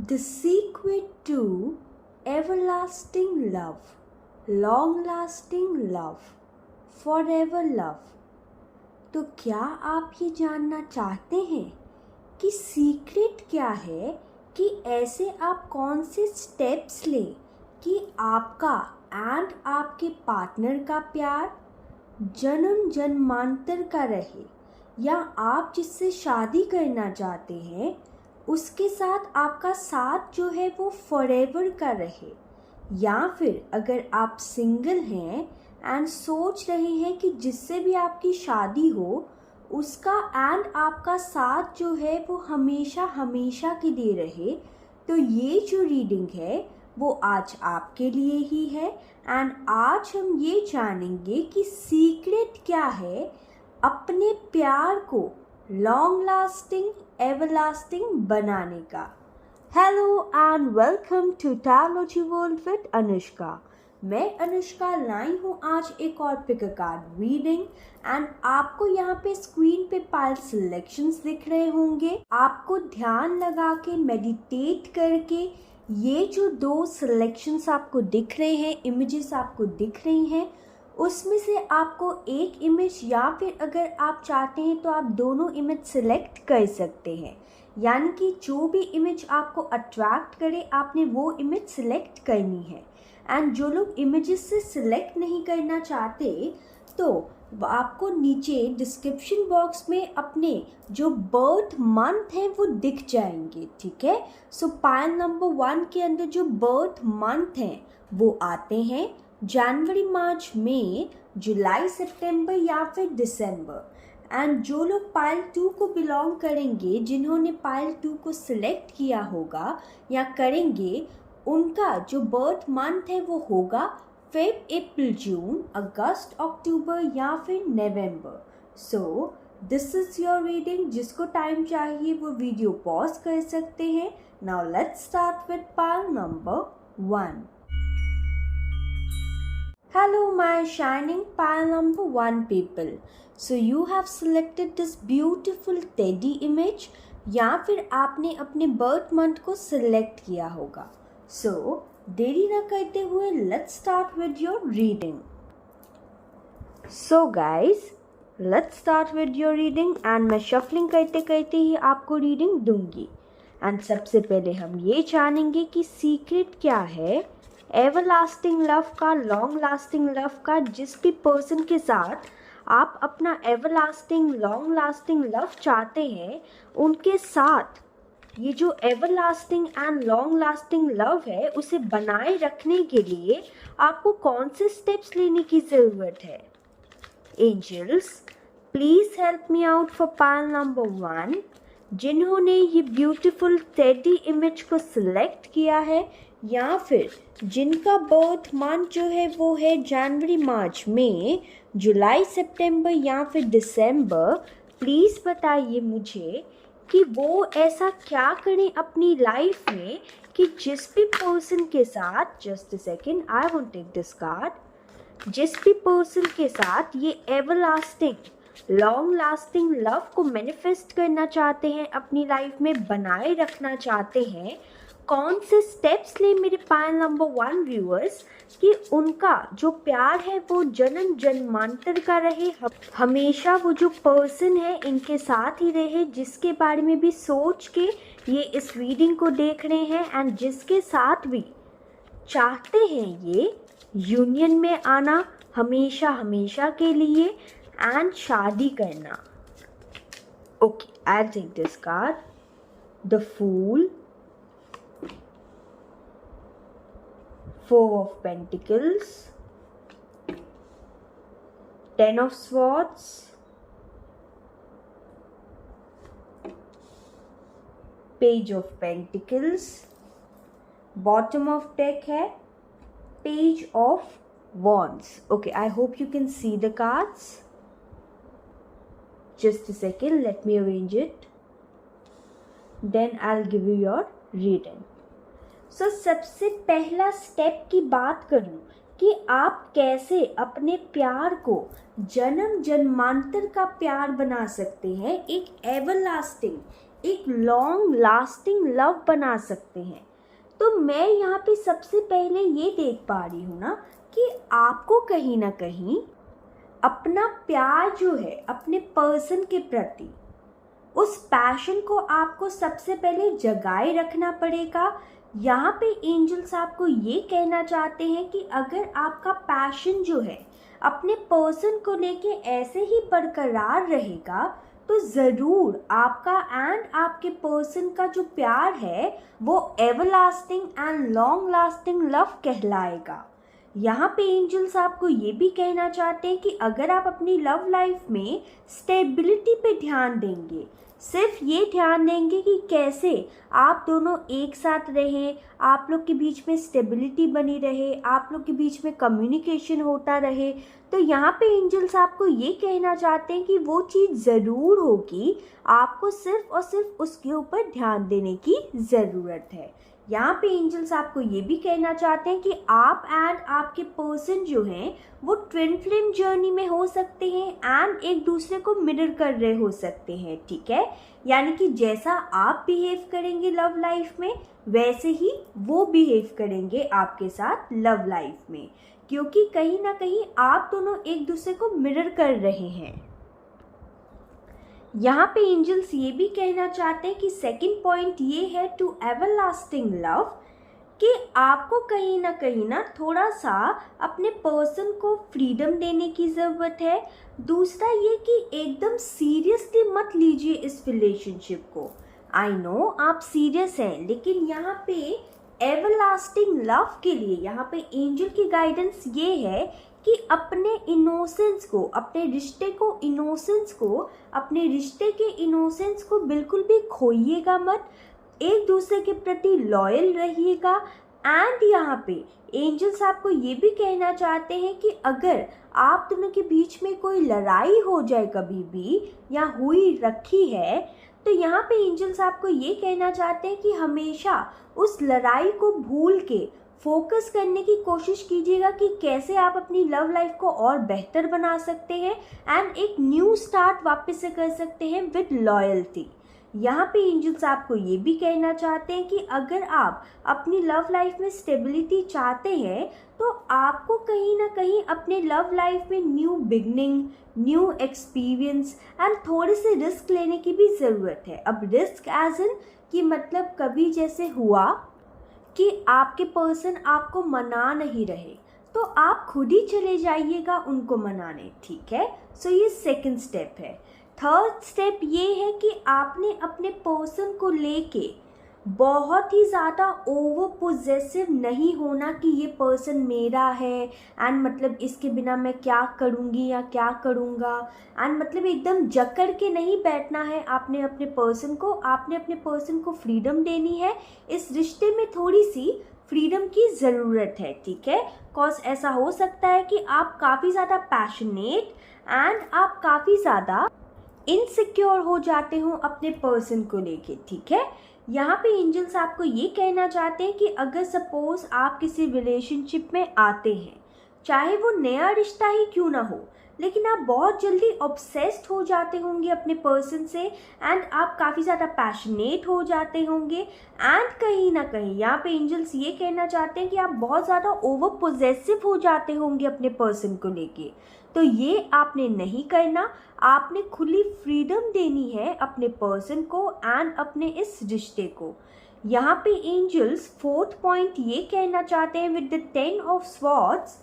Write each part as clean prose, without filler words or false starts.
The secret to everlasting love, long-lasting love, forever love. तो क्या आप ये जानना चाहते हैं कि सीक्रेट क्या है कि ऐसे आप कौन से स्टेप्स लें कि आपका एंड आपके पार्टनर का प्यार जन्म जन्मांतर का रहे, या आप जिससे शादी करना चाहते हैं उसके साथ आपका साथ जो है वो फॉरएवर का रहे, या फिर अगर आप सिंगल हैं एंड सोच रहे हैं कि जिससे भी आपकी शादी हो उसका एंड आपका साथ जो है वो हमेशा हमेशा के लिए रहे, तो ये जो रीडिंग है वो आज आपके लिए ही है। एंड आज हम ये जानेंगे कि सीक्रेट क्या है अपने प्यार को लॉन्ग लास्टिंग एवरलास्टिंग बनाने का। Hello and welcome to tarology world with Anushka. मैं अनुष्का लाई हूँ आज एक और pick a card reading. And आपको यहाँ पे स्क्रीन पे पाइल सिलेक्शंस दिख रहे होंगे। आपको ध्यान लगा के मेडिटेट करके ये जो दो सिलेक्शंस आपको दिख रहे हैं, इमेजेस आपको दिख रही हैं, उसमें से आपको एक इमेज या फिर अगर आप चाहते हैं तो आप दोनों इमेज सिलेक्ट कर सकते हैं। यानी कि जो भी इमेज आपको अट्रैक्ट करे आपने वो इमेज सिलेक्ट करनी है। एंड जो लोग इमेजेस से सिलेक्ट नहीं करना चाहते तो आपको नीचे डिस्क्रिप्शन बॉक्स में अपने जो बर्थ मंथ हैं वो दिख जाएंगे, ठीक है। सो पाइल नंबर 1 के अंदर जो बर्थ मंथ हैं वो आते हैं जनवरी, मार्च, मई, जुलाई, सितंबर या फिर दिसंबर। एंड जो लोग पाइल 2 को बिलोंग करेंगे, जिन्होंने पाइल 2 को सिलेक्ट किया होगा या करेंगे, उनका जो बर्थ मंथ है वो होगा फेब, अप्रैल, जून, अगस्त, अक्टूबर या फिर नवंबर। So this is your reading. जिसको टाइम चाहिए वो वीडियो पॉज कर सकते हैं। Now let's start with pile number 1। Hello my shining pile number 1 people. So you have selected this beautiful teddy image, या फिर आपने अपने बर्थ मंथ को सिलेक्ट किया होगा। So देरी न करते हुए let's start with your reading. So guys, let's start with your reading and मैं शफलिंग करते करते ही आपको रीडिंग दूंगी। एंड सबसे पहले हम ये जानेंगे कि सीक्रेट क्या है एवरलास्टिंग लव का, लॉन्ग लास्टिंग लव का। जिस भी पर्सन के साथ आप अपना एवरलास्टिंग लॉन्ग लास्टिंग लव चाहते हैं उनके साथ ये जो everlasting and long lasting love है उसे बनाए रखने के लिए आपको कौन से स्टेप्स लेने की ज़रूरत है। Angels please help me out for pile number 1। जिन्होंने ये ब्यूटीफुल टेडी इमेज को सिलेक्ट किया है या फिर जिनका बर्थ मंथ जो है वो है जनवरी, मार्च, मई, जुलाई, सितंबर या फिर दिसंबर, प्लीज़ बताइए मुझे कि वो ऐसा क्या करें अपनी लाइफ में कि जिस भी पर्सन के साथ, just a second, I want take this card, जिस भी पर्सन के साथ ये एवरलास्टिंग लॉन्ग लास्टिंग लव को मैनिफेस्ट करना चाहते हैं, अपनी लाइफ में बनाए रखना चाहते हैं, कौन से स्टेप्स ले मेरे पाइल नंबर 1 व्यूअर्स कि उनका जो प्यार है वो जन्म जन्मांतर का रहे, हमेशा वो जो पर्सन है इनके साथ ही रहे, जिसके बारे में भी सोच के ये इस रीडिंग को देख रहे हैं एंड जिसके साथ भी चाहते हैं ये यूनियन में आना हमेशा हमेशा के लिए एंड शादी करना। Okay, I take this card, the fool, Four of Pentacles, Ten of Swords, Page of Pentacles, bottom of deck है Page of Wands. Okay, I hope you can see the cards. Just a second, let me arrange it. Then I'll give you your reading. सो सबसे पहला step की बात करूं कि आप कैसे अपने प्यार को जन्म जन्मांतर का प्यार बना सकते हैं, एक एवरलास्टिंग एक लॉन्ग लास्टिंग लव बना सकते हैं। तो मैं यहाँ पे सबसे पहले ये देख पा रही हूँ ना कि आपको कहीं ना कहीं अपना प्यार जो है अपने पर्सन के प्रति, उस पैशन को आपको सबसे पहले जगाए रखना पड़ेगा। यहाँ पे एंजल्स आपको ये कहना चाहते हैं कि अगर आपका पैशन जो है अपने पर्सन को लेके ऐसे ही बरकरार रहेगा तो ज़रूर आपका एंड आपके पर्सन का जो प्यार है वो everlasting and long lasting love कहलाएगा। यहाँ पे एंजल्स आपको ये भी कहना चाहते हैं कि अगर आप अपनी लव लाइफ में स्टेबिलिटी पे ध्यान देंगे, सिर्फ ये ध्यान देंगे कि कैसे आप दोनों एक साथ रहें, आप लोग के बीच में स्टेबिलिटी बनी रहे, आप लोग के बीच में कम्युनिकेशन होता रहे, तो यहाँ पे एंजल्स आपको ये कहना चाहते हैं कि वो चीज़ ज़रूर होगी, आपको सिर्फ और सिर्फ उसके ऊपर ध्यान देने की ज़रूरत है। यहाँ पे एंजल्स आपको ये भी कहना चाहते हैं कि आप एंड आपके पर्सन जो हैं वो ट्विन फ्लेम जर्नी में हो सकते हैं एंड एक दूसरे को मिरर कर रहे हो सकते हैं, ठीक है। यानी कि जैसा आप बिहेव करेंगे लव लाइफ में वैसे ही वो बिहेव करेंगे आपके साथ लव लाइफ में, क्योंकि कहीं ना कहीं आप दोनों एक दूसरे को मिरर कर रहे हैं। यहाँ पे एंजल्स ये भी कहना चाहते हैं कि सेकंड पॉइंट ये है टू एवरलास्टिंग लव, कि आपको कहीं ना थोड़ा सा अपने पर्सन को फ्रीडम देने की ज़रूरत है। दूसरा ये कि एकदम सीरियसली मत लीजिए इस रिलेशनशिप को। आई नो आप सीरियस हैं, लेकिन यहाँ पे एवरलास्टिंग लव के लिए यहाँ पे एंजल की गाइडेंस ये है कि अपने इनोसेंस को, अपने रिश्ते को इनोसेंस को, अपने रिश्ते के इनोसेंस को बिल्कुल भी खोइएगा मत, एक दूसरे के प्रति लॉयल रहिएगा। एंड यहाँ पे एंजल्स आपको ये भी कहना चाहते हैं कि अगर आप दोनों के बीच में कोई लड़ाई हो जाए कभी भी या हुई रखी है, तो यहाँ पे एंजल्स आपको ये कहना चाहते हैं कि हमेशा उस लड़ाई को भूल के फोकस करने की कोशिश कीजिएगा कि कैसे आप अपनी लव लाइफ को और बेहतर बना सकते हैं एंड एक न्यू स्टार्ट वापस से कर सकते हैं विद लॉयल्टी। यहाँ पे एंजल्स आपको ये भी कहना चाहते हैं कि अगर आप अपनी लव लाइफ में स्टेबिलिटी चाहते हैं तो आपको कहीं ना कहीं अपने लव लाइफ में new beginning, new experience and थोड़े से रिस्क लेने की भी ज़रूरत है। अब रिस्क एज इन कि मतलब कभी जैसे हुआ कि आपके पर्सन आपको मना नहीं रहे तो आप खुद ही चले जाइएगा उनको मनाने, ठीक है। सो ये सेकंड स्टेप है। थर्ड स्टेप ये है कि आपने अपने पर्सन को लेके बहुत ही ज़्यादा ओवर पोजेसिव नहीं होना कि ये पर्सन मेरा है एंड मतलब इसके बिना मैं क्या करूँगी या क्या करूँगा, एंड मतलब एकदम जकड़ के नहीं बैठना है आपने अपने पर्सन को। आपने अपने पर्सन को फ्रीडम देनी है, इस रिश्ते में थोड़ी सी फ्रीडम की ज़रूरत है, ठीक है। कॉज ऐसा हो सकता है कि आप काफ़ी ज़्यादा पैशनेट एंड आप काफ़ी ज़्यादा इनसिक्योर हो जाते हो अपने पर्सन को लेके, ठीक है। यहाँ पे एंजल्स आपको ये कहना चाहते हैं कि अगर सपोज आप किसी रिलेशनशिप में आते हैं, चाहे वो नया रिश्ता ही क्यों ना हो, लेकिन आप बहुत जल्दी ऑब्सेस्ड हो जाते होंगे अपने पर्सन से एंड आप काफ़ी ज़्यादा पैशनेट हो जाते होंगे एंड कहीं ना कहीं यहाँ पे एंजल्स ये कहना चाहते हैं कि आप बहुत ज़्यादा ओवर पोजेसिव हो जाते होंगे अपने पर्सन को लेके। तो ये आपने नहीं करना, आपने खुली फ्रीडम देनी है अपने पर्सन को एंड अपने इस रिश्ते को। यहाँ पे एंजल्स फोर्थ पॉइंट ये कहना चाहते हैं विद द 10 ऑफ स्वॉर्ड्स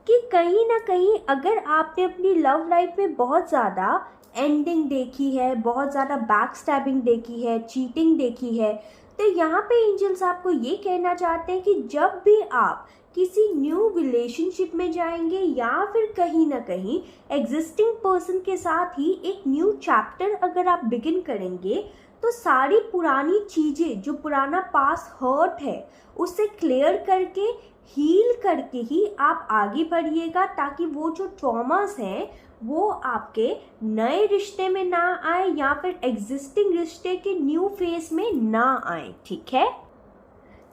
कि कहीं ना कहीं अगर आपने अपनी लव लाइफ में बहुत ज़्यादा एंडिंग देखी है, बहुत ज़्यादा बैक स्टैबिंग देखी है, चीटिंग देखी है, तो यहाँ पे एंजल्स आपको ये कहना चाहते हैं कि जब भी आप किसी न्यू रिलेशनशिप में जाएंगे या फिर कहीं ना कहीं एग्जिस्टिंग पर्सन के साथ ही एक न्यू चैप्टर अगर आप बिगिन करेंगे, तो सारी पुरानी चीज़ें, जो पुराना पास हर्ट है, उसे क्लियर करके हील करके ही आप आगे बढ़िएगा, ताकि वो जो ट्रॉमास हैं वो आपके नए रिश्ते में ना आए या फिर एग्जिस्टिंग रिश्ते के न्यू फेज में ना आए, ठीक है।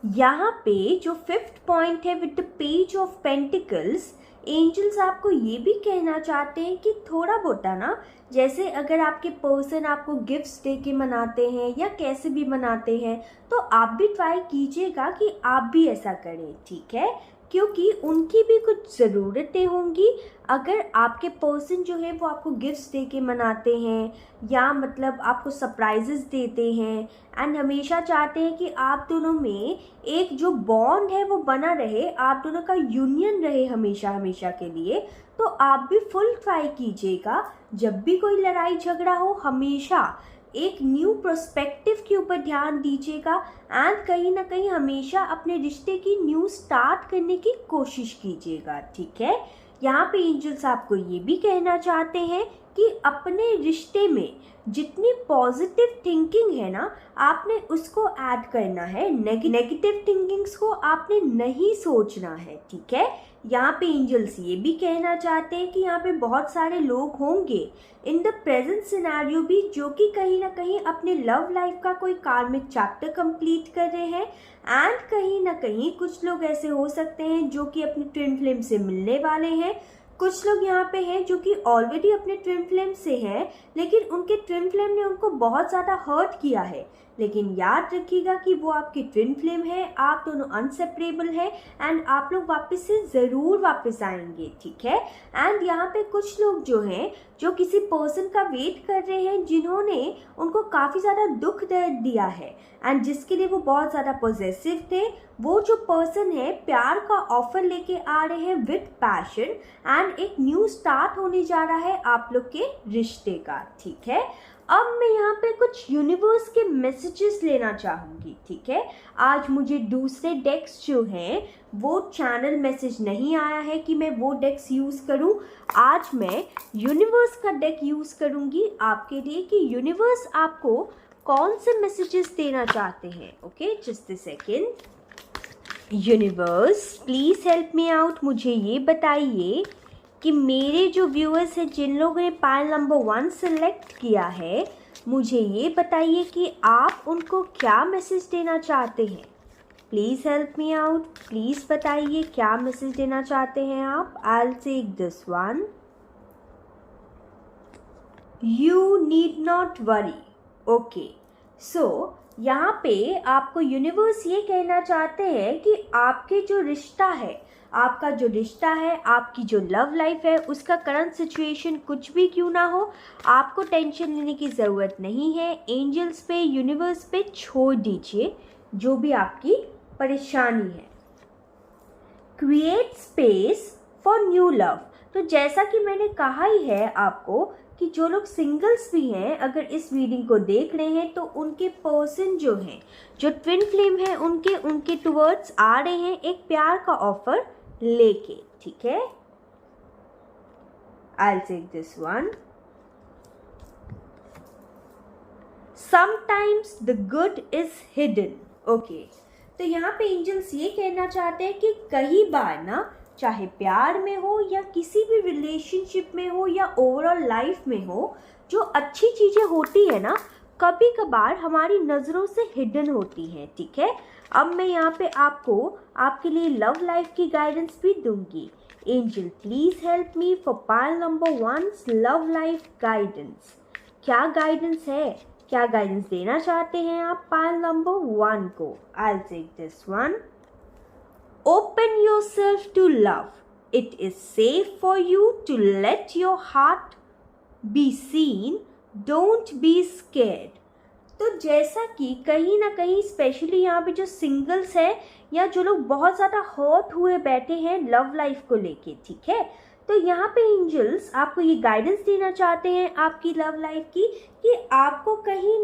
यहाँ पे जो फिफ्थ पॉइंट है with the page of pentacles, angels आपको ये भी कहना चाहते हैं कि थोड़ा बहुत ना, जैसे अगर आपके पर्सन आपको गिफ्ट्स दे के मनाते हैं या कैसे भी मनाते हैं, तो आप भी ट्राई कीजिएगा कि आप भी ऐसा करें, ठीक है, क्योंकि उनकी भी कुछ ज़रूरतें होंगी। अगर आपके पर्सन जो है वो आपको गिफ्ट्स दे के मनाते हैं या मतलब आपको सरप्राइजेस देते हैं एंड हमेशा चाहते हैं कि आप दोनों में एक जो बॉन्ड है वो बना रहे, आप दोनों का यूनियन रहे हमेशा हमेशा के लिए, तो आप भी फुल ट्राई कीजिएगा। जब भी कोई लड़ाई झगड़ा हो, हमेशा एक न्यू पर्सपेक्टिव के ऊपर ध्यान दीजिएगा एंड कहीं ना कहीं हमेशा अपने रिश्ते की न्यू स्टार्ट करने की कोशिश कीजिएगा, ठीक है। यहाँ पे एंजल्स आपको ये भी कहना चाहते हैं कि अपने रिश्ते में जितनी पॉजिटिव थिंकिंग है ना, आपने उसको ऐड करना है, नेगेटिव थिंकिंग्स को आपने नहीं सोचना है, ठीक है। यहाँ पे एंजल्स ये भी कहना चाहते हैं कि यहाँ पे बहुत सारे लोग होंगे इन द प्रेजेंट सिनेरियो भी जो कि कहीं ना कहीं अपने लव लाइफ का कोई कार्मिक चैप्टर कंप्लीट कर रहे हैं एंड कहीं ना कहीं कुछ लोग ऐसे हो सकते हैं जो कि अपनी ट्विन फ्लेम से मिलने वाले हैं। कुछ लोग यहाँ पे हैं जो कि ऑलरेडी अपने ट्विन फ्लेम से हैं, लेकिन उनके ट्विन फ्लेम ने उनको बहुत ज़्यादा हर्ट किया है, लेकिन याद रखिएगा कि वो आपकी ट्विन फ्लेम है, आप दोनों अनसेपरेबल है एंड आप लोग वापस से ज़रूर वापस आएंगे, ठीक है। एंड यहाँ पे कुछ लोग जो हैं जो किसी पर्सन का वेट कर रहे हैं जिन्होंने उनको काफ़ी ज़्यादा दुख दर्द दिया है एंड जिसके लिए वो बहुत ज़्यादा पॉजिटिव थे, वो जो पर्सन है प्यार का ऑफर लेके आ रहे हैं विद पैशन एंड एक न्यू स्टार्ट होने जा रहा है आप लोग के रिश्ते का, ठीक है। अब मैं यहाँ पे कुछ यूनिवर्स के मैसेजेस लेना चाहूँगी, ठीक है। आज मुझे दूसरे डेक्स जो हैं वो चैनल मैसेज नहीं आया है कि मैं वो डेक्स यूज़ करूँ। आज मैं यूनिवर्स का डेक यूज़ करूँगी आपके लिए कि यूनिवर्स आपको कौन से मैसेजेस देना चाहते हैं। Okay, just a second. Universe please help me out, मुझे ये बताइए कि मेरे जो व्यूअर्स हैं जिन लोगों ने पाइल नंबर 1 सेलेक्ट किया है, मुझे ये बताइए कि आप उनको क्या मैसेज देना चाहते हैं। Please help me out, please बताइए क्या मैसेज देना चाहते हैं आप। I will take this one. You need not worry. Okay, so यहाँ पे आपको यूनिवर्स ये कहना चाहते हैं कि आपके जो रिश्ता है, आपका जो रिश्ता है, आपकी जो लव लाइफ है, उसका करंट सिचुएशन कुछ भी क्यों ना हो, आपको टेंशन लेने की ज़रूरत नहीं है। एंजल्स पे, यूनिवर्स पे छोड़ दीजिए जो भी आपकी परेशानी है। Create space for new love. तो जैसा कि मैंने कहा ही है आपको कि जो लोग सिंगल्स भी हैं, अगर इस रीडिंग को देख रहे हैं तो उनके पर्सन जो हैं, जो ट्विन फ्लेम है, उनके टुवर्ड्स आ रहे हैं एक प्यार का ऑफर लेके, ठीक है। I will take this one. Sometimes the good is hidden. Okay, तो यहाँ पे एंजल्स ये कहना चाहते हैं कि कई बार ना, चाहे प्यार में हो या किसी भी रिलेशनशिप में हो या ओवरऑल लाइफ में हो, जो अच्छी चीज़ें होती है ना, कभी कभार हमारी नज़रों से हिडन होती हैं, ठीक है। अब मैं यहाँ पे आपको आपके लिए लव लाइफ की गाइडेंस भी दूंगी। Angel please help me for pile number 1 love life guidance. क्या गाइडेंस है, क्या गाइडेंस देना चाहते हैं आप पाइल नंबर 1 को। I will take this one. Open yourself to love. It is safe for you to let your heart be seen. Don't be scared. तो जैसा कि कहीं ना कहीं स्पेशली यहाँ पे जो सिंगल्स है या जो लोग बहुत ज़्यादा हर्ट हुए बैठे हैं लव लाइफ को लेके, ठीक है, तो यहाँ पे एंजल्स आपको ये गाइडेंस देना चाहते हैं आपकी लव लाइफ की कि आपको कहीं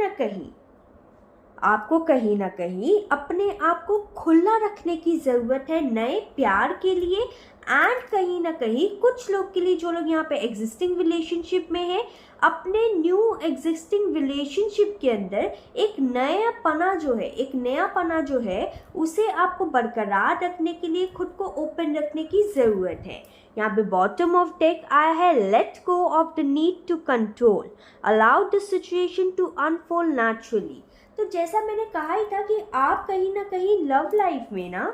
ना कहीं अपने आप को खुला रखने की ज़रूरत है नए प्यार के लिए एंड कहीं ना कहीं कुछ लोग के लिए, जो लोग यहाँ पे एग्जिस्टिंग रिलेशनशिप में हैं, अपने न्यू एग्जिस्टिंग रिलेशनशिप के अंदर एक नया पना जो है उसे आपको बरकरार रखने के लिए खुद को ओपन रखने की ज़रूरत है। यहाँ पे बॉटम ऑफ डेक आया है let go of the need to control, allow the situation to unfold naturally. तो जैसा मैंने कहा ही था कि आप कहीं ना कहीं लव लाइफ में ना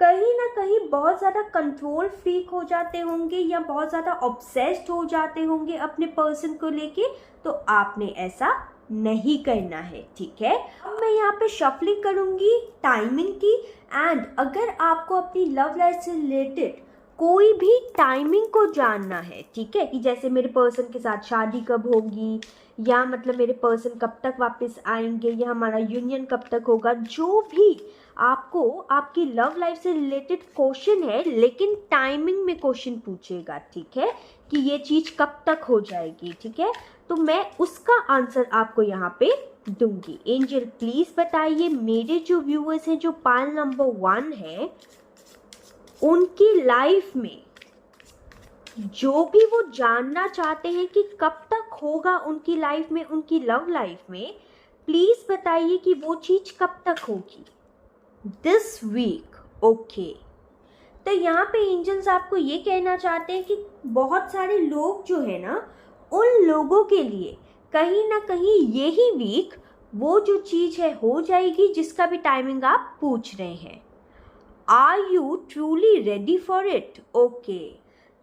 कहीं ना कहीं बहुत ज़्यादा कंट्रोल फ्रीक हो जाते होंगे या बहुत ज़्यादा ऑब्सेस्ड हो जाते होंगे अपने पर्सन को लेके, तो आपने ऐसा नहीं करना है, ठीक है। अब मैं यहाँ पे शफलिंग करूँगी टाइमिंग की, एंड अगर आपको अपनी लव लाइफ से रिलेटेड कोई भी टाइमिंग को जानना है, ठीक है, कि जैसे मेरे पर्सन के साथ शादी कब होगी, या मतलब मेरे पर्सन कब तक वापस आएंगे, या हमारा यूनियन कब तक होगा, जो भी आपको आपकी लव लाइफ से रिलेटेड क्वेश्चन है, लेकिन टाइमिंग में क्वेश्चन पूछेगा, ठीक है, कि ये चीज़ कब तक हो जाएगी, ठीक है, तो मैं उसका आंसर आपको यहाँ पे दूंगी। एंजल प्लीज बताइए, मेरे जो व्यूअर्स हैं जो पाइल नंबर 1 है, उनकी लाइफ में जो भी वो जानना चाहते हैं कि कब तक होगा उनकी लाइफ में, उनकी लव लाइफ में, प्लीज बताइए कि वो चीज कब तक होगी। This week, okay. तो यहाँ पे एंजल्स आपको ये कहना चाहते हैं कि बहुत सारे लोग जो है ना, उन लोगों के लिए कहीं ना कहीं यही वीक वो जो चीज़ है हो जाएगी जिसका भी टाइमिंग आप पूछ रहे हैं। Are you truly ready for it? Okay.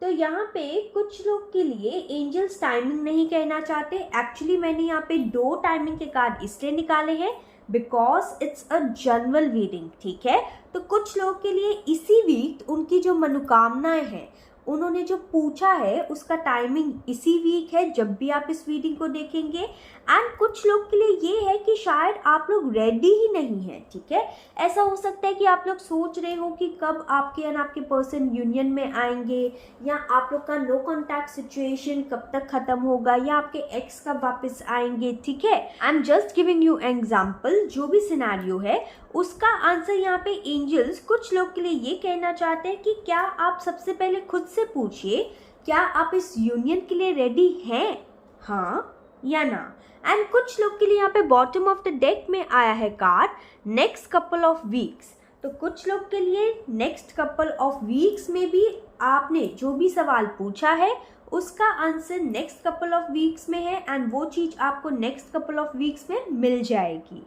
तो यहाँ पे कुछ लोग के लिए एंजल्स टाइमिंग नहीं कहना चाहते। एक्चुअली मैंने यहाँ पे 2 टाइमिंग के कार्ड इसलिए निकाले हैं because it's a general reading, ठीक है। तो कुछ लोग के लिए इसी वीक उनकी जो मनोकामनाएं हैं, उन्होंने जो पूछा है उसका टाइमिंग इसी वीक है जब भी आप इस रीडिंग को देखेंगे। एंड कुछ लोग के लिए ये है कि शायद आप लोग रेडी ही नहीं हैं, ठीक है। ऐसा हो सकता है कि आप लोग सोच रहे हो कि कब आपके एंड आपके पर्सन यूनियन में आएंगे, या आप लोग का नो कॉन्टैक्ट सिचुएशन कब तक खत्म होगा, या आपके एक्स कब वापस आएंगे, ठीक है। I am just giving you example. जो भी सिनेरियो है उसका आंसर यहाँ पे एंजल्स कुछ लोग के लिए ये कहना चाहते हैं कि क्या आप सबसे पहले खुद से पूछिए, क्या आप इस यूनियन के लिए रेडी हैं, हाँ या ना। एंड कुछ लोग के लिए यहाँ पे बॉटम ऑफ द डेक में आया है card next couple of weeks. तो कुछ लोग के लिए नेक्स्ट कपल ऑफ वीक्स में भी आपने जो भी सवाल पूछा है उसका answer next couple of weeks में है, एंड वो चीज़ आपको नेक्स्ट कपल ऑफ वीक्स में मिल जाएगी।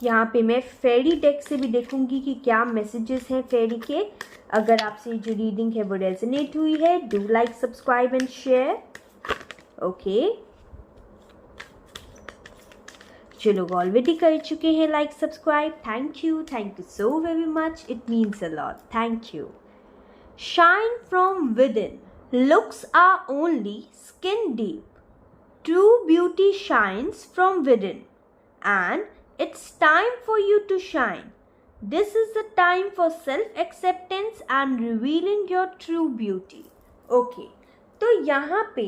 यहाँ पे मैं फेरी डेक से भी देखूंगी कि क्या मैसेजेस हैं फेरी के। अगर आपसे जो रीडिंग है वो रेजोनेट हुई है, do like, subscribe and share. Okay, जो लोग ऑलरेडी कर चुके हैं like subscribe, thank you so very much, it means a lot, thank you. Shine from within, looks are only skin deep, true beauty shines from within and it's time for you to shine. This is the time for self-acceptance and revealing your true beauty. Okay, तो यहाँ पे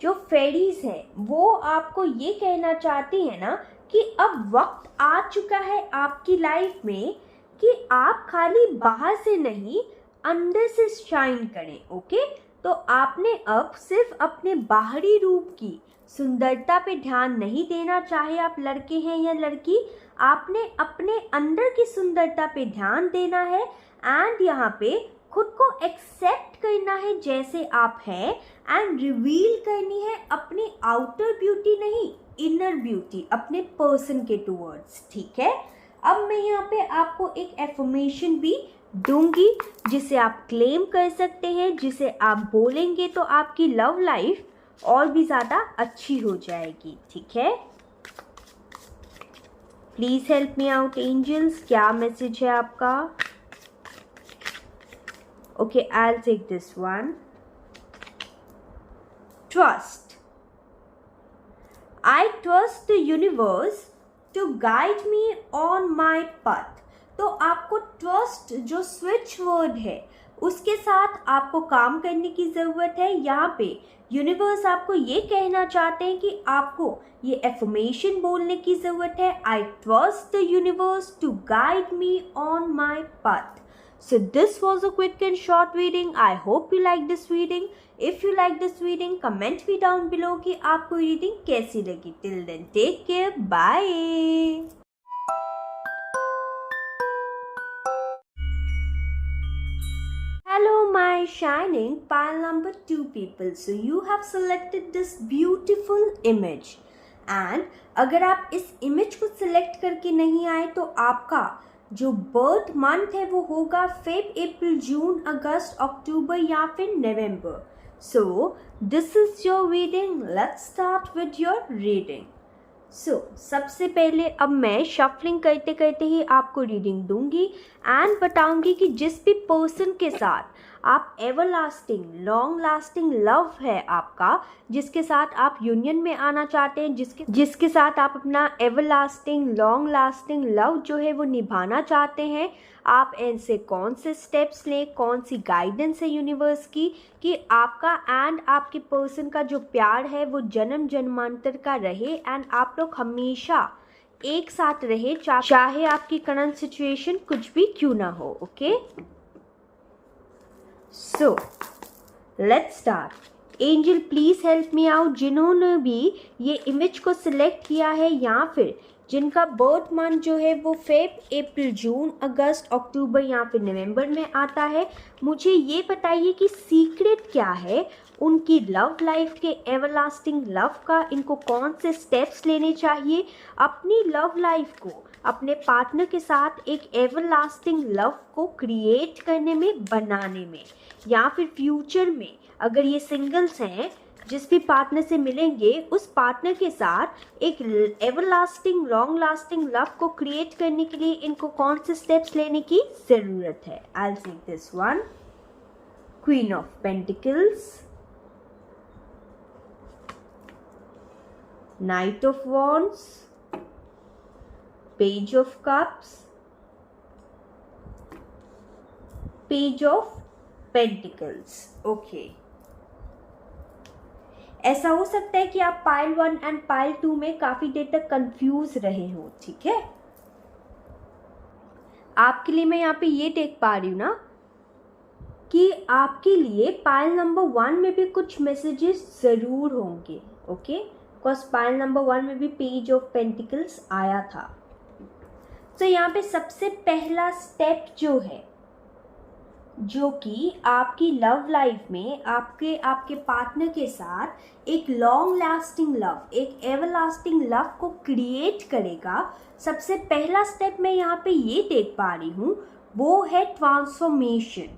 जो fairies हैं वो आपको ये कहना चाहती है ना कि अब वक्त आ चुका है आपकी लाइफ में कि आप खाली बाहर से नहीं अंदर से शाइन करें। ओके, तो आपने अब सिर्फ अपने बाहरी रूप की सुंदरता पे ध्यान नहीं देना, चाहे आप लड़के हैं या लड़की, आपने अपने अंदर की सुंदरता पे ध्यान देना है। एंड यहाँ पे खुद को एक्सेप्ट करना है जैसे आप हैं, एंड रिवील करनी है अपनी आउटर ब्यूटी नहीं, इनर ब्यूटी अपने पर्सन के टूवर्ड्स, ठीक है। अब मैं यहाँ पे आपको एक एफर्मेशन भी दूंगी जिसे आप क्लेम कर सकते हैं, जिसे आप बोलेंगे तो आपकी लव लाइफ और भी ज़्यादा अच्छी हो जाएगी, ठीक है। Please help me out angels, क्या मैसेज है आपका। Okay, I will take this one. Trust, I trust the universe to guide me on my path. तो आपको ट्रस्ट जो स्विच वर्ड है उसके साथ आपको काम करने की ज़रूरत है। यहाँ पे यूनिवर्स आपको ये कहना चाहते हैं कि आपको ये एफर्मेशन बोलने की ज़रूरत है, I trust the universe to guide me on my path. So this was a quick and short reading. I hope you like this reading. If you like this reading, comment me down below कि आपको reading कैसी लगी. Till then, take care. Bye. Hello my shining pile number 2 people. So you have selected this beautiful image. And अगर आप इस image को select करके नहीं आए तो आपका जो बर्थ मंथ है वो होगा फेब, अप्रैल, जून, अगस्त, अक्टूबर या फिर नवंबर। So this is your reading, let's start with your reading. सबसे पहले अब मैं शफलिंग करते करते ही आपको रीडिंग दूंगी एंड बताऊंगी कि जिस भी पर्सन के साथ आप एवरलास्टिंग लॉन्ग लास्टिंग लव है आपका, जिसके साथ आप यूनियन में आना चाहते हैं, जिसके साथ आप अपना एवरलास्टिंग लॉन्ग लास्टिंग लव जो है वो निभाना चाहते हैं, आप ऐसे कौन से स्टेप्स लें, कौन सी गाइडेंस है यूनिवर्स की कि आपका एंड आपके पर्सन का जो प्यार है वो जन्म जन्मांतर का रहे एंड आप लोग हमेशा एक साथ रहे, चाहे आपकी करंट सिचुएशन कुछ भी क्यों ना हो। Okay, so let's start. Angel please help me out, जिन्होंने भी ये इमेज को सिलेक्ट किया है या फिर जिनका बर्थ मंथ जो है वो फेब, अप्रैल, जून, अगस्त, अक्टूबर या फिर नवंबर में आता है, मुझे ये बताइए कि सीक्रेट क्या है उनकी लव लाइफ के एवरलास्टिंग लव का। इनको कौन से स्टेप्स लेने चाहिए अपनी लव लाइफ को अपने पार्टनर के साथ एक एवरलास्टिंग लव को क्रिएट करने में, बनाने में, या फिर फ्यूचर में अगर ये सिंगल्स हैं, जिस भी पार्टनर से मिलेंगे उस पार्टनर के साथ एक एवरलास्टिंग लॉन्ग लास्टिंग लव को क्रिएट करने के लिए इनको कौन से स्टेप्स लेने की जरूरत है। I will take this one, queen of pentacles, knight of wands, page of cups, page of pentacles. Okay, ऐसा हो सकता है कि आप पाइल 1 एंड पाइल 2 में काफी देर तक कंफ्यूज रहे हो। ठीक है, आपके लिए मैं यहाँ पे ये देख पा रही हूँ ना कि आपके लिए पाइल नंबर 1 में भी कुछ मैसेजेस जरूर होंगे। ओके, बिकॉज पाइल नंबर 1 में भी पेज ऑफ पेंटिकल्स आया था। तो यहाँ पे सबसे पहला स्टेप जो है, जो कि आपकी लव लाइफ में आपके पार्टनर के साथ एक लॉन्ग लास्टिंग लव, एक एवरलास्टिंग लव को क्रिएट करेगा, सबसे पहला स्टेप मैं यहाँ पे ये देख पा रही हूँ, वो है ट्रांसफॉर्मेशन,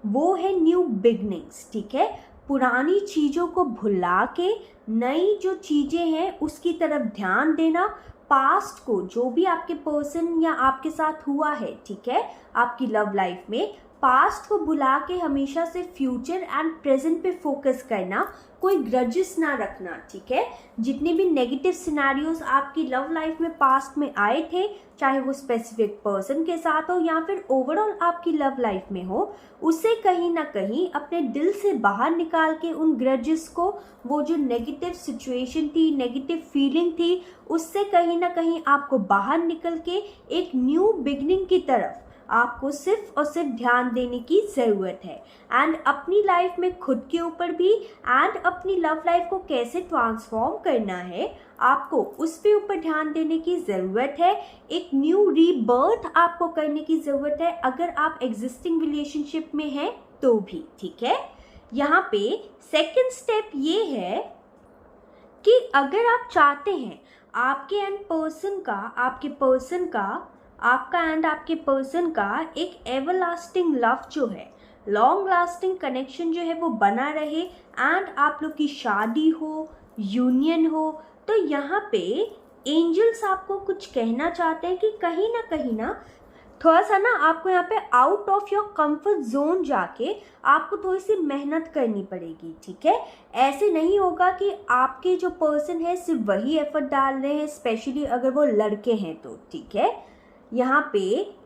वो है न्यू बिगनिंग्स। ठीक है, पुरानी चीज़ों को भुला के नई जो चीज़ें हैं उसकी तरफ ध्यान देना, पास्ट को जो भी आपके पर्सन या आपके साथ हुआ है, ठीक है, आपकी लव लाइफ में, पास्ट को भुला के हमेशा से फ्यूचर एंड प्रेजेंट पे फोकस करना, कोई ग्रजेस ना रखना। ठीक है, जितने भी नेगेटिव सिनेरियोज आपकी लव लाइफ में पास्ट में आए थे, चाहे वो स्पेसिफिक पर्सन के साथ हो या फिर ओवरऑल आपकी लव लाइफ में हो, उसे कहीं ना कहीं अपने दिल से बाहर निकाल के उन ग्रजेस को, वो जो नेगेटिव सिचुएशन थी, नेगेटिव फीलिंग थी, उससे कहीं ना कहीं आपको बाहर निकल के एक न्यू बिगनिंग की तरफ आपको सिर्फ और सिर्फ ध्यान देने की ज़रूरत है। एंड अपनी लाइफ में खुद के ऊपर भी एंड अपनी लव लाइफ को कैसे ट्रांसफॉर्म करना है, आपको उस पे ऊपर ध्यान देने की ज़रूरत है। एक न्यू रीबर्थ आपको करने की ज़रूरत है अगर आप एग्जिस्टिंग रिलेशनशिप में हैं तो भी। ठीक है, यहाँ पे सेकंड स्टेप ये है कि अगर आप चाहते हैं आपके एंड पर्सन का, आपके पर्सन का, आपका एंड आपके पर्सन का एक एवरलास्टिंग लव जो है, लॉन्ग लास्टिंग कनेक्शन जो है वो बना रहे एंड आप लोग की शादी हो, यूनियन हो, तो यहाँ पे एंजल्स आपको कुछ कहना चाहते हैं कि कहीं ना थोड़ा सा ना आपको यहाँ पे out of your comfort zone जाके आपको थोड़ी सी मेहनत करनी पड़ेगी। ठीक है, ऐसे नहीं होगा कि आपके जो पर्सन है सिर्फ वही एफर्ट डाल रहे हैं, स्पेशली अगर वो लड़के हैं तो। ठीक है, यहाँ पे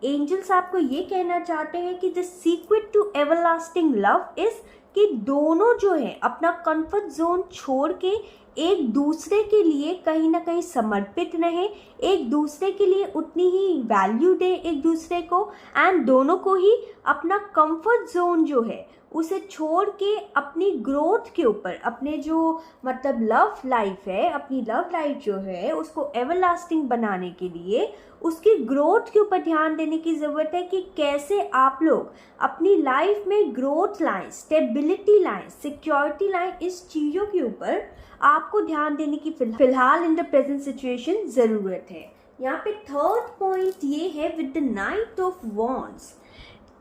एंजल्स आपको ये कहना चाहते हैं कि the secret to everlasting love is कि दोनों जो है अपना कंफर्ट जोन छोड़ के एक दूसरे के लिए कहीं ना कहीं समर्पित रहे, एक दूसरे के लिए उतनी ही वैल्यू दे एक दूसरे को, एंड दोनों को ही अपना कंफर्ट जोन जो है उसे छोड़ के अपनी ग्रोथ के ऊपर, अपने जो मतलब लव लाइफ है, अपनी लव लाइफ जो है उसको एवरलास्टिंग बनाने के लिए उसकी ग्रोथ के ऊपर ध्यान देने की ज़रूरत है कि कैसे आप लोग अपनी लाइफ में ग्रोथ लाएं, स्टेबिलिटी लाएं, सिक्योरिटी लाएं। इस चीज़ों के ऊपर आपको ध्यान देने की फिलहाल इन द प्रेजेंट सिचुएशन ज़रूरत है। यहाँ पे थर्ड पॉइंट ये है with the night of wands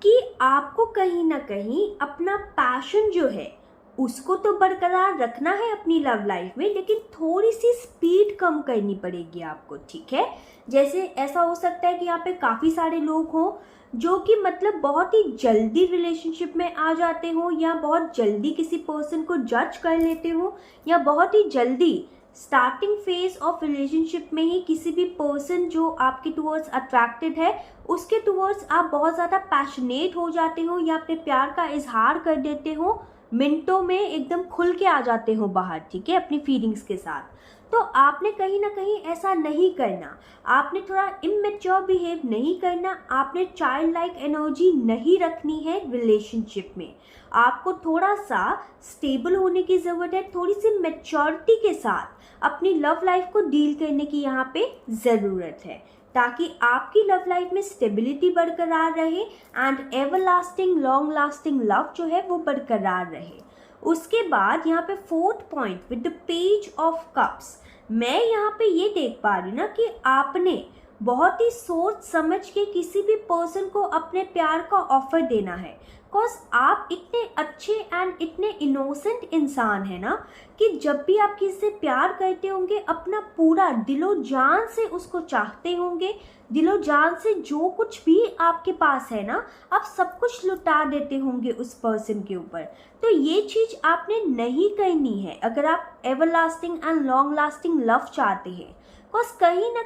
कि आपको कहीं ना कहीं अपना पैशन जो है उसको तो बरकरार रखना है अपनी लव लाइफ में, लेकिन थोड़ी सी स्पीड कम करनी पड़ेगी आपको, ठीक है। जैसे ऐसा हो सकता है कि यहाँ पे काफ़ी सारे लोग हों जो कि मतलब बहुत ही जल्दी रिलेशनशिप में आ जाते हो, या बहुत जल्दी किसी पर्सन को जज कर लेते हो, या बहुत ही जल्दी स्टार्टिंग फेज ऑफ रिलेशनशिप में ही किसी भी पर्सन जो आपके टुवर्ड्स अट्रैक्टेड है उसके टुवर्ड्स आप बहुत ज़्यादा पैशनेट हो जाते हो या अपने प्यार का इजहार कर देते हो, मिनटों में एकदम खुल के आ जाते हो बाहर, ठीक है, अपनी फीलिंग्स के साथ। तो आपने कहीं ना कहीं ऐसा नहीं करना, आपने थोड़ा इमेच्योर बिहेव नहीं करना, आपने चाइल्ड लाइक एनर्जी नहीं रखनी है रिलेशनशिप में। आपको थोड़ा सा स्टेबल होने की ज़रूरत है, थोड़ी सी मैच्योरिटी के साथ अपनी लव लाइफ को डील करने की यहाँ पे ज़रूरत है, ताकि आपकी लव लाइफ में स्टेबिलिटी बरकरार रहे and everlasting long lasting love जो है वो बरकरार रहे। उसके बाद यहाँ पे fourth point with the page of cups, मैं यहाँ पे ये देख पा रही हूँ ना कि आपने बहुत ही सोच समझ के किसी भी पर्सन को अपने प्यार का ऑफर देना है, बिकॉज आप इतने अच्छे एंड इतने इनोसेंट इंसान हैं ना कि जब भी आप किसी से प्यार करते होंगे अपना पूरा दिलो जान से उसको चाहते होंगे, दिलो जान से जो कुछ भी आपके पास है ना आप सब कुछ लुटा देते होंगे उस पर्सन के ऊपर। तो ये चीज़ आपने नहीं करनी है अगर आप everlasting and long lasting love चाहते हैं, बिकॉज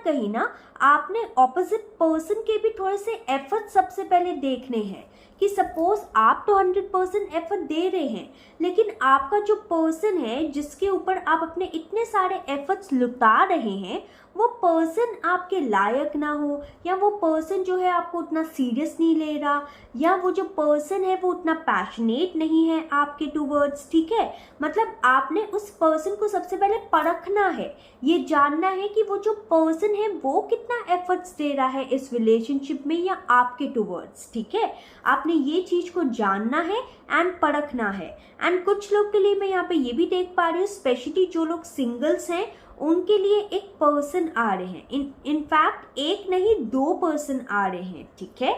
कहीं ना आपने ऑपोजिट पर्सन के भी थोड़े से एफर्ट सबसे पहले देखने हैं कि सपोज आप तो 100% एफर्ट दे रहे हैं, लेकिन आपका जो पर्सन है जिसके ऊपर आप अपने इतने सारे एफर्ट्स लुटा रहे हैं वो पर्सन आपके लायक ना हो, या वो पर्सन जो है आपको उतना सीरियस नहीं ले रहा, या वो जो पर्सन है वो उतना पैशनेट नहीं है आपके टूवर्ड्स, ठीक है। मतलब आपने उस पर्सन को सबसे पहले परखना है, ये जानना है कि वो जो पर्सन है वो कितना एफर्ट्स दे रहा है इस रिलेशनशिप में या आपके टूवर्ड्स, ठीक है। आपने ये चीज़ को जानना है एंड परखना है। एंड कुछ लोग के लिए मैं यहाँ पे ये भी देख पा रही हूँ, स्पेशली जो लोग सिंगल्स हैं उनके लिए एक पर्सन आ रहे हैं, इनफैक्ट एक नहीं 2 पर्सन आ रहे हैं, ठीक है।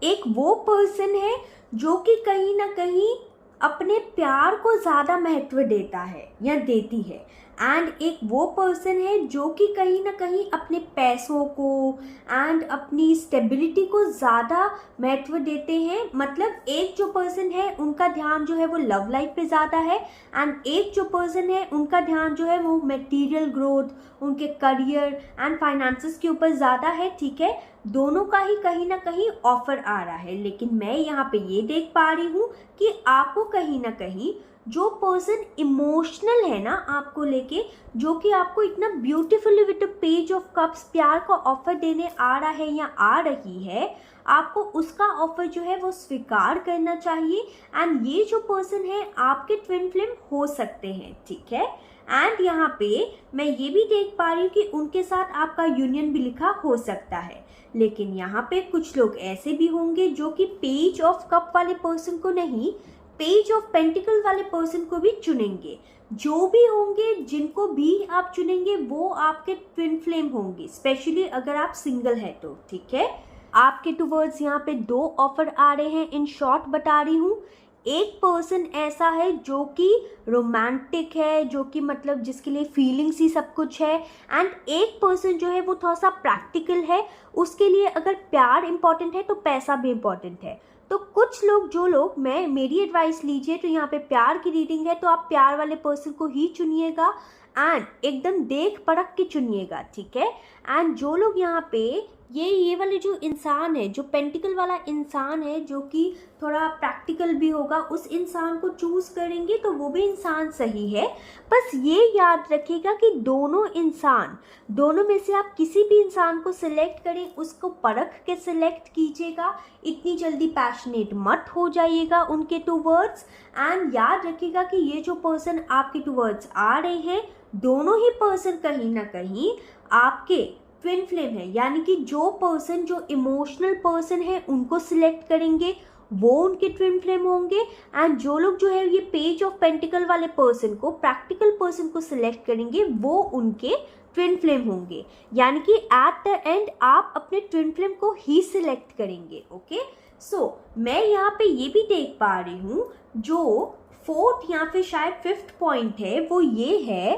एक वो पर्सन है जो कि कहीं ना कहीं अपने प्यार को ज़्यादा महत्व देता है या देती है, एंड एक वो पर्सन है जो कि कहीं ना कहीं अपने पैसों को एंड अपनी स्टेबिलिटी को ज़्यादा महत्व देते हैं। मतलब एक जो पर्सन है उनका ध्यान जो है वो लव लाइफ पे ज़्यादा है, एंड एक जो पर्सन है उनका ध्यान जो है वो मटेरियल ग्रोथ, उनके करियर एंड फाइनेंसेस के ऊपर ज़्यादा है, ठीक है। दोनों का ही कहीं ना कहीं ऑफर आ रहा है, लेकिन मैं यहाँ पे ये देख पा रही हूँ कि आपको कहीं ना कहीं जो पर्सन इमोशनल है ना आपको लेके, जो कि आपको इतना beautifully with the page of cups प्यार का ऑफर देने आ रहा है या आ रही है, आपको उसका ऑफर जो है वो स्वीकार करना चाहिए। एंड ये जो पर्सन है आपके ट्विन फ्लेम हो सकते हैं, ठीक है। एंड यहाँ पे मैं ये भी देख पा रही हूँ कि उनके साथ आपका यूनियन भी लिखा हो सकता है, लेकिन यहाँ पे कुछ लोग ऐसे भी होंगे जो कि पेज ऑफ कप वाले पर्सन को नहीं, पेज ऑफ पेंटिकल वाले पर्सन को भी चुनेंगे। जो भी होंगे, जिनको भी आप चुनेंगे वो आपके ट्विन फ्लेम होंगे, स्पेशली अगर आप सिंगल है तो, ठीक है। आपके टूवर्ड्स यहाँ पे 2 ऑफर आ रहे हैं, इन शॉर्ट बता रही हूँ। एक पर्सन ऐसा है जो कि रोमांटिक है, जो कि मतलब जिसके लिए फीलिंग्स ही सब कुछ है, एंड एक पर्सन जो है वो थोड़ा सा प्रैक्टिकल है, उसके लिए अगर प्यार इंपॉर्टेंट है तो पैसा भी इंपॉर्टेंट है। तो कुछ लोग, जो लोग, मैं मेरी एडवाइस लीजिए तो यहाँ पे प्यार की रीडिंग है तो आप प्यार वाले पर्सन को ही चुनिएगा एंड एकदम देख परख के चुनिएगा, ठीक है। एंड जो लोग यहाँ पे ये वाले जो इंसान है, जो पेंटिकल वाला इंसान है जो कि थोड़ा प्रैक्टिकल भी होगा, उस इंसान को चूज करेंगे तो वो भी इंसान सही है। बस ये याद रखिएगा कि दोनों में से आप किसी भी इंसान को सिलेक्ट करें, उसको परख के सिलेक्ट कीजिएगा, इतनी जल्दी पैशनेट मत हो जाइएगा उनके टूवर्ड्स। एंड याद रखिएगा कि ये जो पर्सन आपके टूवर्ड्स आ रहे हैं, दोनों ही पर्सन कहीं ना कहीं आपके ट्विन फ्लेम है, यानी कि जो पर्सन जो इमोशनल पर्सन है उनको सिलेक्ट करेंगे वो उनके ट्विन फ्लेम होंगे, एंड जो लोग जो है ये पेज ऑफ पेंटिकल वाले पर्सन को, प्रैक्टिकल पर्सन को सिलेक्ट करेंगे वो उनके ट्विन फ्लेम होंगे, यानी कि एट द एंड आप अपने ट्विन फ्लेम को ही सिलेक्ट करेंगे। ओके, सो मैं यहाँ पे ये भी देख पा रही हूँ, जो फोर्थ या फिर शायद फिफ्थ पॉइंट है वो ये है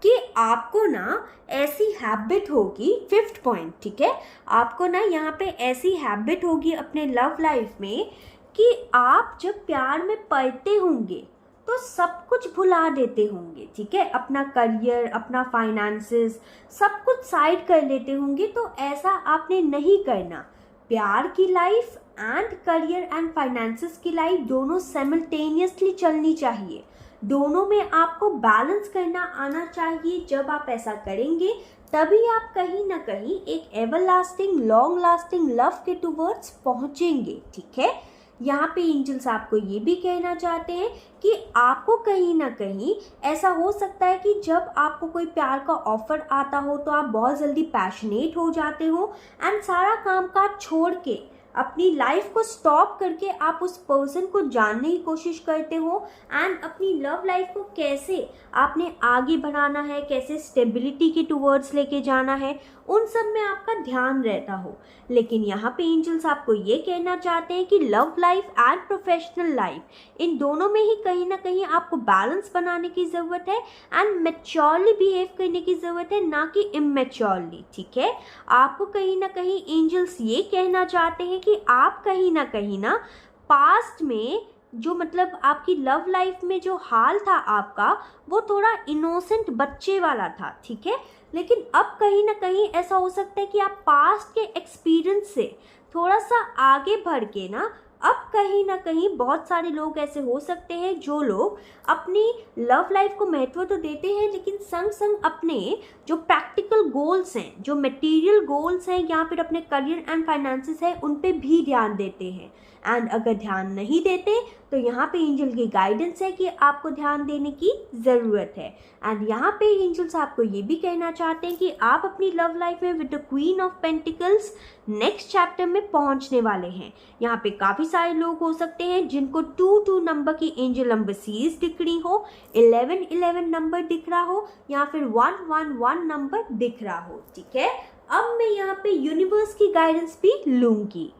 कि आपको ना ऐसी हैबिट होगी, फिफ्थ पॉइंट, ठीक है, आपको ना यहाँ पे ऐसी हैबिट होगी अपने लव लाइफ में कि आप जब प्यार में पड़ते होंगे तो सब कुछ भुला देते होंगे, ठीक है, अपना करियर, अपना फाइनेंसेस, सब कुछ साइड कर लेते होंगे। तो ऐसा आपने नहीं करना। प्यार की life and career and finances की लाइफ दोनों साइमल्टेनियसली चलनी चाहिए, दोनों में आपको बैलेंस करना आना चाहिए। जब आप ऐसा करेंगे तभी आप कहीं ना कहीं एक एवरलास्टिंग, लॉन्ग लास्टिंग लव के टुवर्ड्स पहुंचेंगे, ठीक है। यहाँ पे एंजल्स आपको ये भी कहना चाहते हैं कि आपको कहीं ना कहीं ऐसा हो सकता है कि जब आपको कोई प्यार का ऑफर आता हो तो आप बहुत जल्दी पैशनेट हो जाते हो एंड सारा काम काज छोड़ के अपनी लाइफ को स्टॉप करके आप उस पर्सन को जानने की कोशिश करते हो एंड अपनी लव लाइफ को कैसे आपने आगे बढ़ाना है, कैसे स्टेबिलिटी के टुवर्ड्स लेके जाना है, उन सब में आपका ध्यान रहता हो। लेकिन यहाँ पे एंजल्स आपको ये कहना चाहते हैं कि love life and professional life, इन दोनों में ही कहीं ना कहीं आपको बैलेंस बनाने की ज़रूरत है एंड मैच्योरली बिहेव करने की ज़रूरत है, ना कि इमेच्योरली, ठीक है। आपको कहीं ना कहीं एंजल्स ये कहना चाहते हैं कि आप कहीं ना पास्ट में जो मतलब आपकी लव लाइफ में जो हाल था आपका, वो थोड़ा इनोसेंट बच्चे वाला था, ठीक है। लेकिन अब कहीं ना कहीं ऐसा हो सकता है कि आप पास्ट के एक्सपीरियंस से थोड़ा सा आगे बढ़ के ना अब कहीं ना कहीं बहुत सारे लोग ऐसे हो सकते हैं जो लोग अपनी लव लाइफ को महत्व तो देते हैं लेकिन संग संग अपने जो प्रैक्टिकल गोल्स हैं, जो मटेरियल गोल्स हैं या फिर अपने करियर एंड फाइनेंसेस है, उन पे भी ध्यान देते हैं। एंड अगर ध्यान नहीं देते तो यहाँ पे एंजल की गाइडेंस है कि आपको ध्यान देने की ज़रूरत है। एंड यहाँ पे एंजल्स आपको ये भी कहना चाहते हैं कि आप अपनी लव लाइफ में with the queen of pentacles next chapter में पहुँचने वाले हैं। यहाँ पे काफ़ी सारे लोग हो सकते हैं जिनको 2 नंबर की एंजल नंबर सीरीज दिख रही हो, 11 नंबर दिख रहा हो या फिर 1 नंबर दिख रहा हो, ठीक है। अब मैं यहाँ पे यूनिवर्स की गाइडेंस भी लूँगी।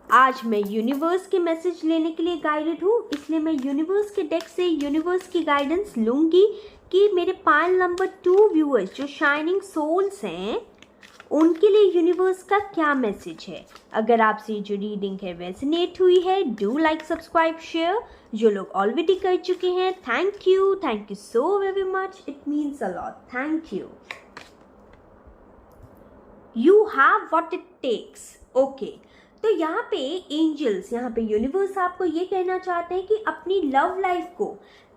आज मैं यूनिवर्स के मैसेज लेने के लिए गाइडेड हूँ, इसलिए मैं यूनिवर्स के डेक से यूनिवर्स की गाइडेंस लूँगी कि मेरे पाइल नंबर 2 व्यूअर्स जो शाइनिंग सोल्स हैं उनके लिए यूनिवर्स का क्या मैसेज है। अगर आपसे जो रीडिंग है रेजोनेट हुई है, डू लाइक, सब्सक्राइब, शेयर। जो लोग ऑलरेडी कर चुके हैं, thank you so very much, it means a lot, thank you. You have what it takes. Okay, तो यहाँ पे एंजल्स, यहाँ पे यूनिवर्स आपको ये कहना चाहते हैं कि अपनी लव लाइफ को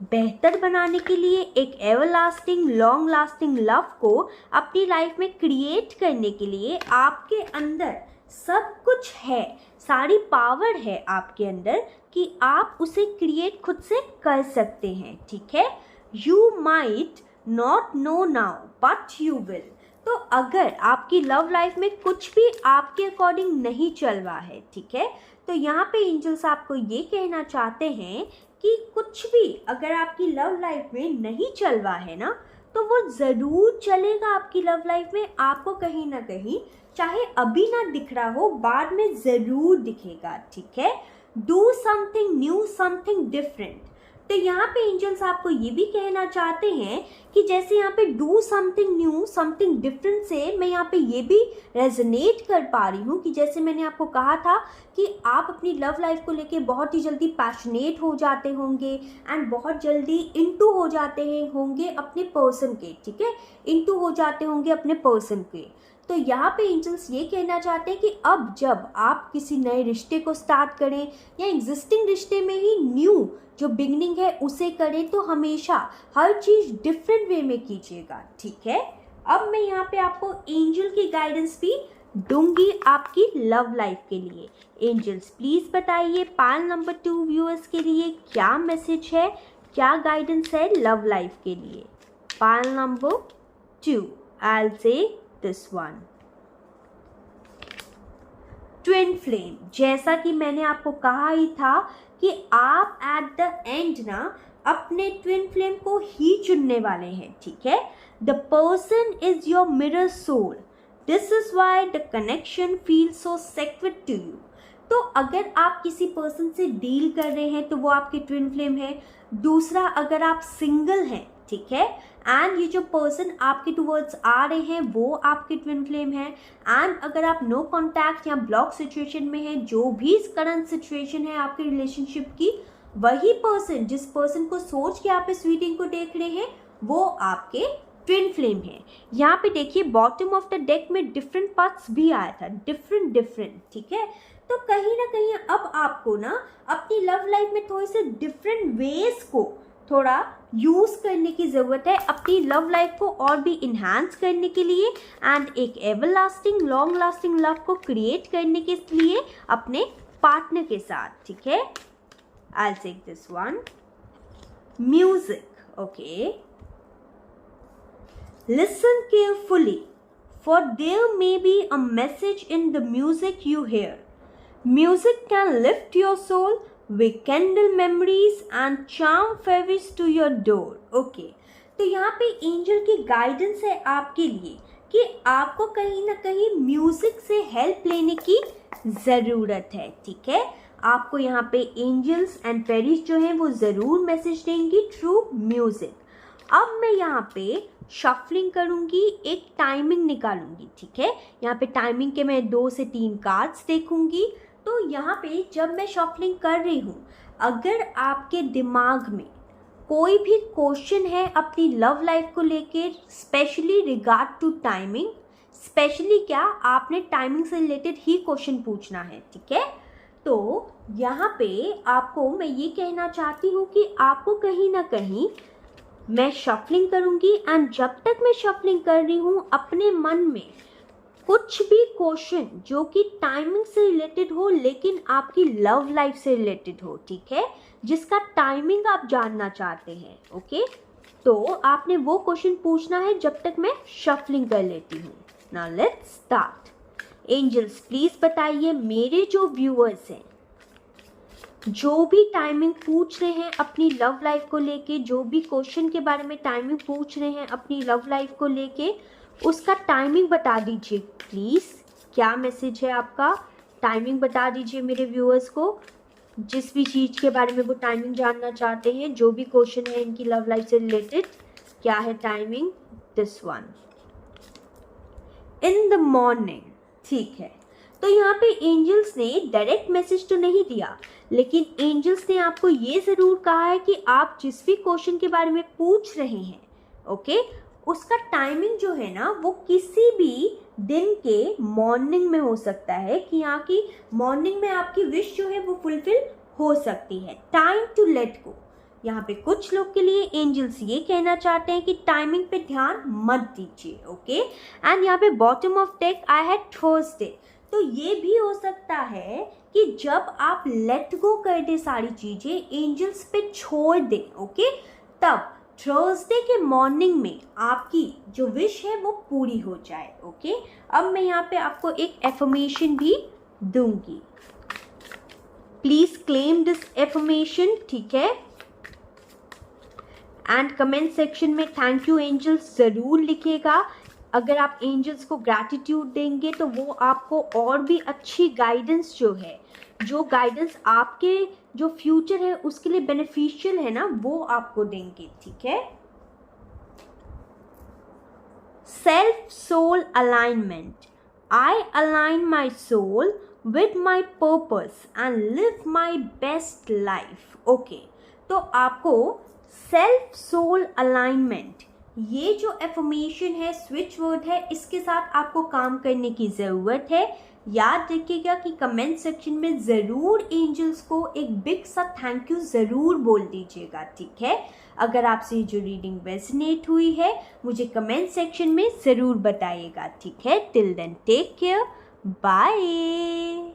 बेहतर बनाने के लिए, एक एवरलास्टिंग, लॉन्ग लास्टिंग लव को अपनी लाइफ में क्रिएट करने के लिए आपके अंदर सब कुछ है, सारी पावर है आपके अंदर कि आप उसे क्रिएट खुद से कर सकते हैं, ठीक है। You might not know now but you will. तो अगर आपकी लव लाइफ में कुछ भी आपके अकॉर्डिंग नहीं चल रहा है, ठीक है, तो यहाँ पे एंजल्स आपको ये कहना चाहते हैं कि कुछ भी अगर आपकी लव लाइफ में नहीं चल रहा है ना, तो वो ज़रूर चलेगा आपकी लव लाइफ में। आपको कहीं ना कहीं, चाहे अभी ना दिख रहा हो, बाद में ज़रूर दिखेगा, ठीक है। Do something new, something different. तो यहाँ पे एंजल्स आपको ये भी कहना चाहते हैं कि जैसे यहाँ पे do something new, something different से मैं यहाँ पे ये भी रेजोनेट कर पा रही हूँ कि जैसे मैंने आपको कहा था कि आप अपनी लव लाइफ को लेके बहुत ही जल्दी पैशनेट हो जाते होंगे एंड बहुत जल्दी इनटू हो जाते होंगे अपने पर्सन के, ठीक है, इनटू हो जाते होंगे अपने पर्सन के। तो यहाँ पे एंजल्स ये कहना चाहते हैं कि अब जब आप किसी नए रिश्ते को स्टार्ट करें या एग्जिस्टिंग रिश्ते में ही न्यू जो बिगनिंग है उसे करें, तो हमेशा हर चीज़ डिफरेंट वे में कीजिएगा, ठीक है। अब मैं यहाँ पे आपको एंजल की गाइडेंस भी दूंगी आपकी लव लाइफ के लिए। एंजल्स प्लीज़ बताइए पाइल नंबर 2 व्यूअर्स के लिए क्या मैसेज है, क्या गाइडेंस है लव लाइफ के लिए। Pile number 2, I will say this one. Twin flame, जैसा कि मैंने आपको कहा ही था कि आप एट द एंड ना अपने ट्विन फ्लेम को ही चुनने वाले हैं, ठीक है। The person is your mirror soul, this is why the connection feel so sacred to you. तो अगर आप किसी पर्सन से डील कर रहे हैं तो वो आपके ट्विन फ्लेम है। दूसरा, अगर आप सिंगल हैं, ठीक है, एंड ये जो पर्सन आपके टूवर्ड्स आ रहे हैं वो आपके ट्विन फ्लेम है। एंड अगर आप नो कॉन्टैक्ट या ब्लॉक सिचुएशन में हैं, जो भी करंट सिचुएशन है आपके रिलेशनशिप की, वही पर्सन, जिस पर्सन को सोच के आप इस रीडिंग को देख रहे हैं, वो आपके ट्विन फ्लेम है। यहाँ पे देखिए बॉटम ऑफ द डेक में डिफरेंट पार्ट्स भी आया था, डिफरेंट, ठीक है। तो कहीं ना कहीं अब आपको ना अपनी लव लाइफ में थोड़े से डिफरेंट वेज को थोड़ा यूज करने की जरूरत है अपनी लव लाइफ को और भी इन्हांस करने के लिए, एंड एक एवरलास्टिंग लॉन्ग लास्टिंग लव को क्रिएट करने के लिए अपने पार्टनर के साथ, ठीक है। I will take this one, music, okay. Listen carefully, for there may be a message in the music you hear. Music can lift your soul, rekindle memories and charm fairies to your door. Okay. तो यहाँ पे angel की guidance है आपके लिए कि आपको कहीं ना कहीं म्यूजिक से हेल्प लेने की ज़रूरत है, ठीक है। आपको यहाँ पे एंजल्स एंड फेरीज जो हैं वो ज़रूर मैसेज देंगी थ्रू म्यूजिक। अब मैं यहाँ पे शफलिंग करूँगी, एक टाइमिंग निकालूंगी, ठीक है। यहाँ पे टाइमिंग के मैं 2 से 3 कार्ड्स देखूंगी। तो यहाँ पे जब मैं शफलिंग कर रही हूँ, अगर आपके दिमाग में कोई भी क्वेश्चन है अपनी लव लाइफ को लेके, specially regard to timing, specially क्या आपने टाइमिंग से रिलेटेड ही क्वेश्चन पूछना है, ठीक है। तो यहाँ पे आपको मैं ये कहना चाहती हूँ कि आपको कहीं ना कहीं मैं शफलिंग करूंगी, एंड जब तक मैं शफलिंग कर रही हूँ अपने मन में कुछ भी क्वेश्चन जो कि टाइमिंग से रिलेटेड हो लेकिन आपकी लव लाइफ से रिलेटेड हो, ठीक है, जिसका टाइमिंग आप जानना चाहते हैं, ओके, तो आपने वो क्वेश्चन पूछना है जब तक मैं शफलिंग कर लेती हूँ। Now let's start. Angels please बताइए मेरे जो व्यूअर्स हैं, जो भी टाइमिंग पूछ रहे हैं अपनी लव लाइफ को लेके, जो भी क्वेश्चन के बारे में टाइमिंग पूछ रहे हैं अपनी लव लाइफ को लेके, उसका टाइमिंग बता दीजिए प्लीज़। क्या मैसेज है आपका, टाइमिंग बता दीजिए मेरे व्यूअर्स को, जिस भी चीज़ के बारे में वो टाइमिंग जानना चाहते हैं, जो भी क्वेश्चन है इनकी लव लाइफ से रिलेटेड, क्या है timing. This one, in the morning, ठीक है। तो यहाँ पे एंजल्स ने डायरेक्ट मैसेज तो नहीं दिया, लेकिन एंजल्स ने आपको ये ज़रूर कहा है कि आप जिस भी क्वेश्चन के बारे में पूछ रहे हैं, ओके, उसका टाइमिंग जो है ना वो किसी भी दिन के मॉर्निंग में हो सकता है, कि यहाँ की मॉर्निंग में आपकी विश जो है वो फुलफिल हो सकती है। टाइम टू लेट गो, यहाँ पे कुछ लोग के लिए एंजल्स ये कहना चाहते हैं कि टाइमिंग पे ध्यान मत दीजिए, ओके। एंड यहाँ पे bottom of deck I had Thursday, तो ये भी हो सकता है कि जब आप लेट गो कर दे सारी चीजें, एंजल्स पे छोड़ दें, ओके, तब थर्सडे के मॉर्निंग में आपकी जो विश है वो पूरी हो जाए, ओके। अब मैं यहाँ पे आपको एक एफर्मेशन भी दूंगी, प्लीज क्लेम दिस एफर्मेशन, ठीक है। एंड कमेंट सेक्शन में थैंक यू एंजल्स ज़रूर लिखेगा। अगर आप एंजल्स को ग्रैटिट्यूड देंगे तो वो आपको और भी अच्छी गाइडेंस जो है, जो गाइडेंस आपके जो फ्यूचर है उसके लिए बेनिफिशियल है ना, वो आपको देंगे, ठीक है। Self soul alignment, I align my soul with my purpose and live my best life, okay. तो आपको सेल्फ सोल अलाइनमेंट, ये जो एफर्मेशन है, स्विच वर्ड है, इसके साथ आपको काम करने की ज़रूरत है। याद रखिएगा कि कमेंट सेक्शन में ज़रूर एंजल्स को एक बिग सा थैंक यू ज़रूर बोल दीजिएगा, ठीक है। अगर आपसे जो रीडिंग रेजोनेट हुई है मुझे कमेंट सेक्शन में ज़रूर बताइएगा, ठीक है। Till then take care, bye.